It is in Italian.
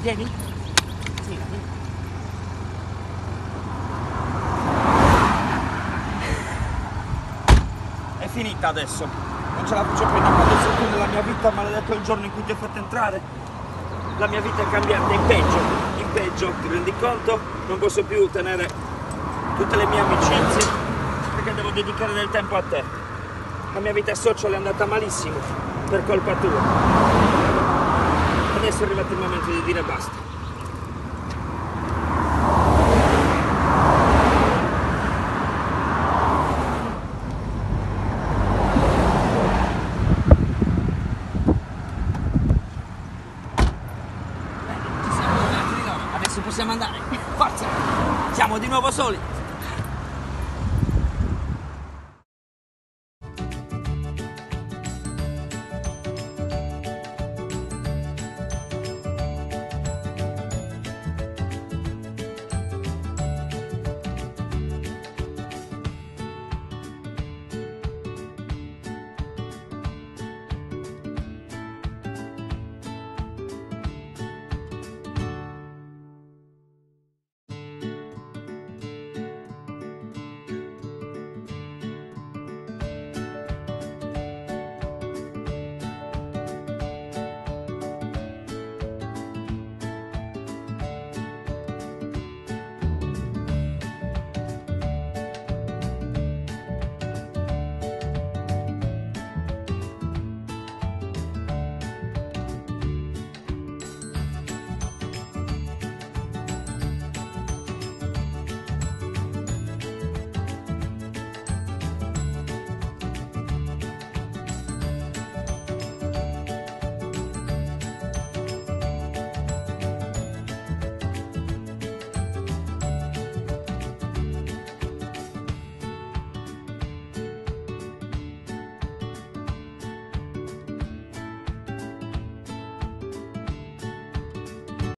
Vieni? Sì, vieni. È finita adesso. Non ce la faccio più da quando sei qui nella mia vita, maledetto il giorno in cui ti ho fatto entrare. La mia vita è cambiata in peggio, ti rendi conto? Non posso più tenere tutte le mie amicizie perché devo dedicare del tempo a te. La mia vita social è andata malissimo per colpa tua. Adesso è arrivato il momento di dire basta. Bene, ci siamo arrivati di nuovo. Adesso possiamo andare. Forza! Siamo di nuovo soli.